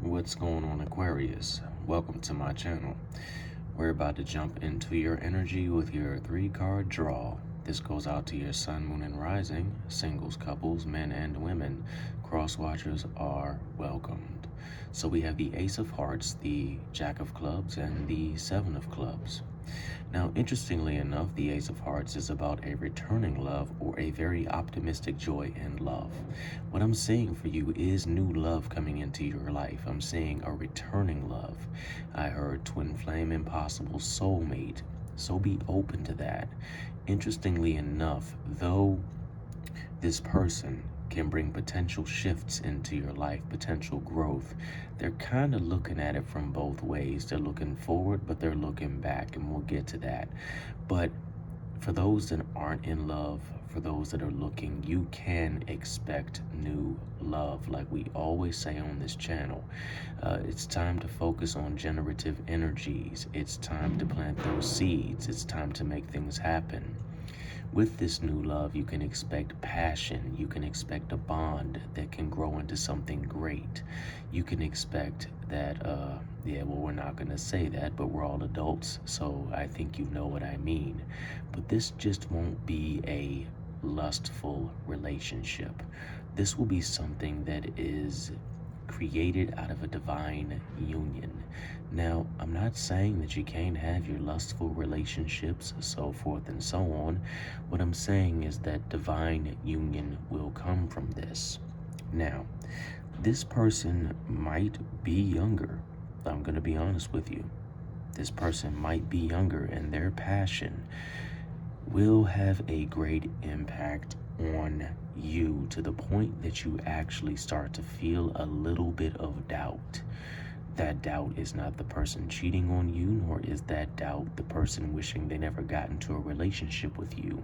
What's going on, Aquarius? Welcome to my channel. We're about to jump into your energy with your 3-card draw. This goes out to your sun, moon, and rising, singles, couples, men and women. Cross watchers are welcomed. So we have the Ace of Hearts, the Jack of Clubs, and the Seven of Clubs. Now, interestingly enough, the Ace of Hearts is about a returning love or a very optimistic joy in love. What I'm seeing for you is new love coming into your life. I'm seeing a returning love. I heard twin flame, impossible, soulmate. So be open to that. Interestingly enough, though this person can bring potential shifts into your life, potential growth, they're kind of looking at it from both ways. They're looking forward, but they're looking back, and we'll get to that. But for those that aren't in love, for those that are looking, you can expect new love. Like we always say on this channel, it's time to focus on generative energies. It's time to plant those seeds. It's time to make things happen. With this new love, you can expect passion. You can expect a bond that can grow into something great. You can expect that, we're not going to say that, but we're all adults, so I think you know what I mean. But this just won't be a lustful relationship. This will be something that is created out of a divine union. Now, I'm not saying that you can't have your lustful relationships, so forth and so on. What I'm saying is that divine union will come from this. Now, this person might be younger. I'm going to be honest with you. This person might be younger, and their passion will have a great impact on you to the point that you actually start to feel a little bit of doubt. That doubt is not the person cheating on you, nor is that doubt the person wishing they never got into a relationship with you.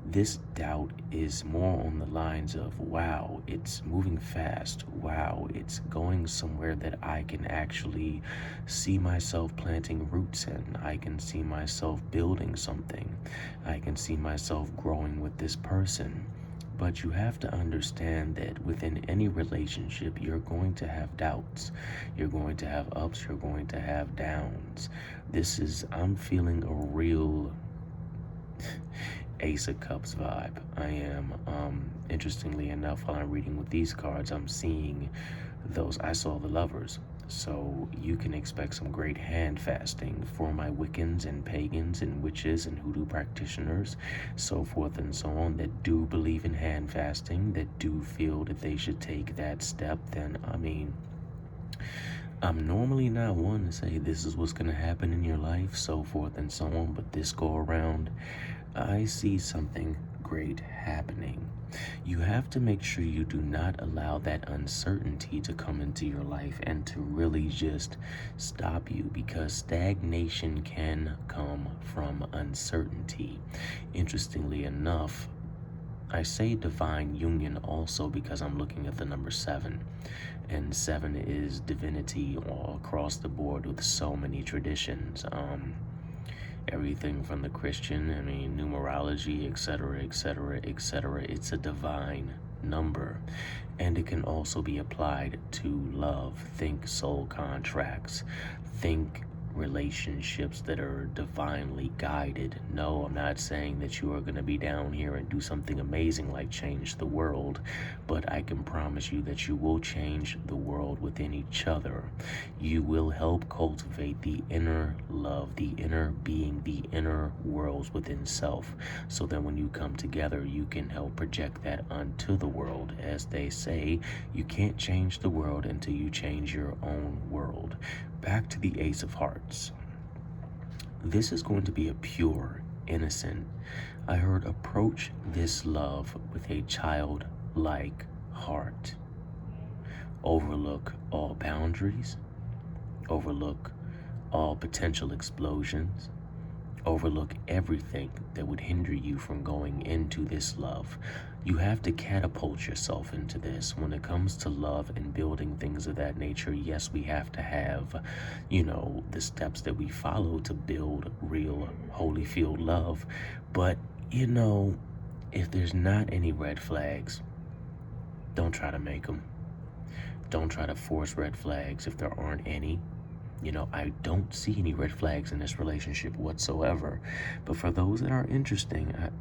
This doubt is more on the lines of, wow, it's moving fast. Wow, it's going somewhere that I can actually see myself planting roots in. I can see myself building something. I can see myself growing with this person. But you have to understand that within any relationship, you're going to have doubts. You're going to have ups, you're going to have downs. I'm feeling a real Ace of Cups vibe. I am, interestingly enough, while I'm reading with these cards, I'm seeing I saw the Lovers. So you can expect some great hand fasting for my Wiccans and pagans and witches and hoodoo practitioners, so forth and so on, that do believe in hand fasting, that do feel that they should take that step. Then, I'm normally not one to say this is what's going to happen in your life, so forth and so on, but this go around, I see something great happening. You have to make sure you do not allow that uncertainty to come into your life and to really just stop you, because stagnation can come from uncertainty. Interestingly enough, I say divine union also because I'm looking at the number 7, and 7 is divinity all across the board with so many traditions. Everything from the Christian, numerology, etc., etc., etc. It's a divine number, and it can also be applied to love. Think soul contracts. Think relationships that are divinely guided. No, I'm not saying that you are going to be down here and do something amazing like change the world, but I can promise you that you will change the world within each other. You will help cultivate the inner love, the inner being, the inner worlds within self, so that when you come together, you can help project that onto the world. As they say, you can't change the world until you change your own world. Back to the Ace of Hearts. This is going to be a pure, innocent. I heard approach this love with a childlike heart. Overlook all boundaries. Overlook all potential explosions. Overlook everything that would hinder you from going into this love. You have to catapult yourself into this. When it comes to love and building things of that nature, yes, we have to have, the steps that we follow to build real Holyfield love. But, if there's not any red flags, don't try to make them. Don't try to force red flags if there aren't any. I don't see any red flags in this relationship whatsoever. But for those that are interested,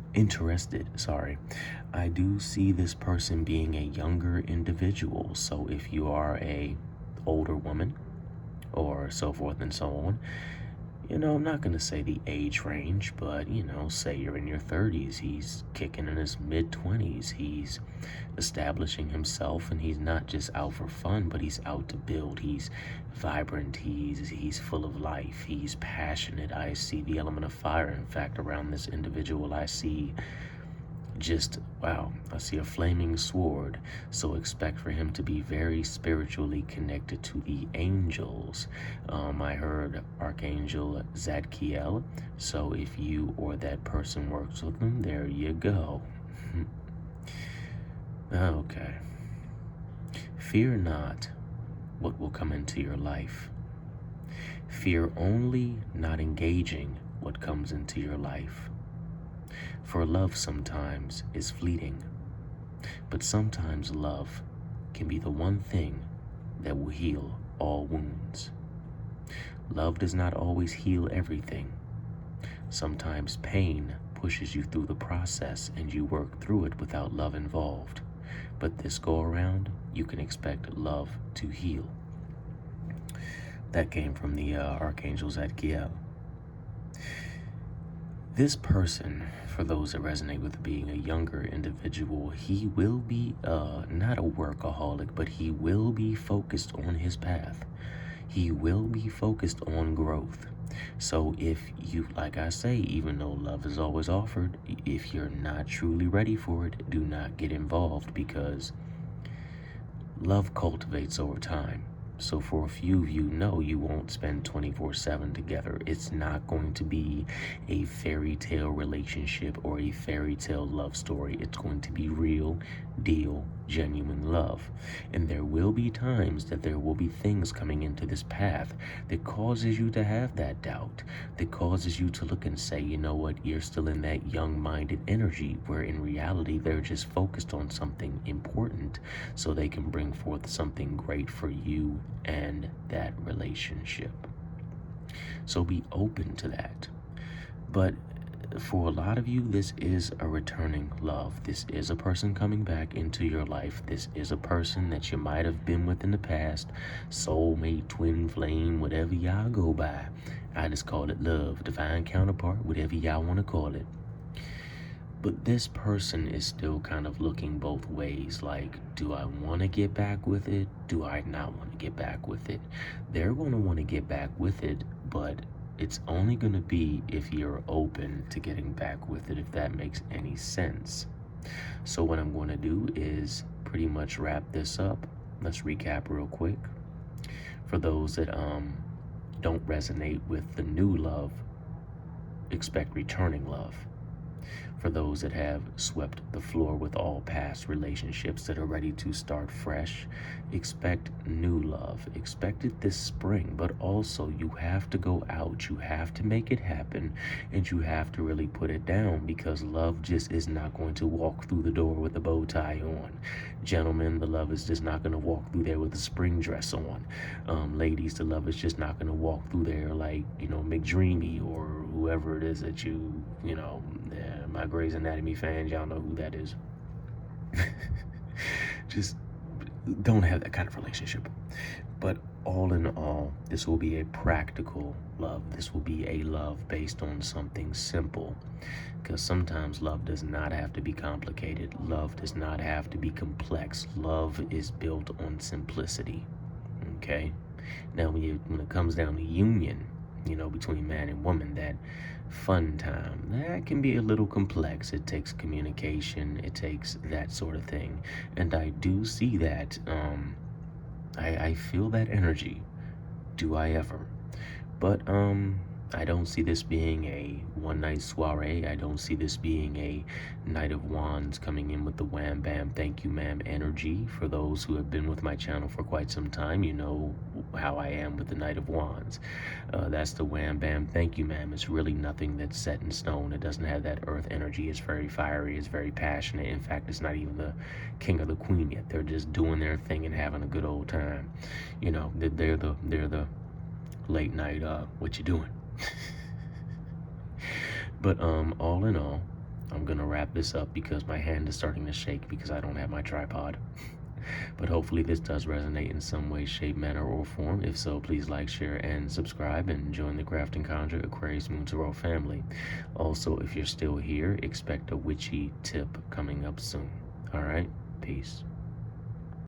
I do see this person being a younger individual. So if you are a older woman or so forth and so on, I'm not going to say the age range, but, say you're in your 30s, he's kicking in his mid-20s, he's establishing himself, and he's not just out for fun, but he's out to build. He's vibrant, he's full of life, he's passionate. I see the element of fire. In fact, around this individual, I see I see a flaming sword. So expect for him to be very spiritually connected to the angels. I heard Archangel Zadkiel. So if you or that person works with them, there you go. Okay. Fear not what will come into your life. Fear only not engaging what comes into your life. For love sometimes is fleeting, but sometimes love can be the one thing that will heal all wounds. Love does not always heal everything. Sometimes pain pushes you through the process and you work through it without love involved. But this go around, you can expect love to heal. That came from the Archangel Zadkiel. This person, for those that resonate with being a younger individual, he will be not a workaholic, but he will be focused on his path. He will be focused on growth. So if you, like I say, even though love is always offered, if you're not truly ready for it, do not get involved, because love cultivates over time. So for a few of you, no, you won't spend 24/7 together. It's not going to be a fairy tale relationship or a fairy tale love story. It's going to be real deal, genuine love. And there will be times that there will be things coming into this path that causes you to have that doubt, that causes you to look and say, you know what, you're still in that young-minded energy, where in reality they're just focused on something important so they can bring forth something great for you and that relationship. So be open to that. But for a lot of you, this is a returning love. This is a person coming back into your life. This is a person that you might have been with in the past. Soulmate, twin flame, whatever y'all go by. I just call it love, divine counterpart, whatever y'all want to call it. But this person is still kind of looking both ways. Like, do I want to get back with it? Do I not want to get back with it? They're going to want to get back with it, but it's only going to be if you're open to getting back with it, if that makes any sense. So what I'm going to do is pretty much wrap this up. Let's recap real quick. For those that don't resonate with the new love, expect returning love. For those that have swept the floor with all past relationships that are ready to start fresh, expect new love. Expect it this spring, but also you have to go out. You have to make it happen, and you have to really put it down, because love just is not going to walk through the door with a bow tie on. Gentlemen, the love is just not going to walk through there with a spring dress on. Ladies, the love is just not going to walk through there like, McDreamy or whoever it is that my Grey's Anatomy fans, y'all know who that is. Just don't have that kind of relationship. But all in all, this will be a practical love. This will be a love based on something simple. Because sometimes love does not have to be complicated. Love does not have to be complex. Love is built on simplicity. Okay? Now, when it comes down to union, between man and woman, that fun time, that can be a little complex. It takes communication, it takes that sort of thing. And I do see that, I feel that energy. Do I ever? But I don't see this being a one-night soiree. I don't see this being a Knight of Wands coming in with the wham bam thank you ma'am energy. For those who have been with my channel for quite some time, you know how I am with the Knight of Wands. That's the wham bam thank you ma'am. It's really nothing that's set in stone. It doesn't have that earth energy. It's very fiery. It's very passionate. In fact, it's not even the king or the queen yet. They're just doing their thing and having a good old time. You know, they're the late night, what you doing? But all in all, I'm gonna wrap this up because my hand is starting to shake because I don't have my tripod. But hopefully this does resonate in some way, shape, manner, or form. If so, please like, share, and subscribe, and join the Craft and Conjure Aquarius Moon Tarot family. Also, if you're still here, expect a witchy tip coming up soon. All right, peace.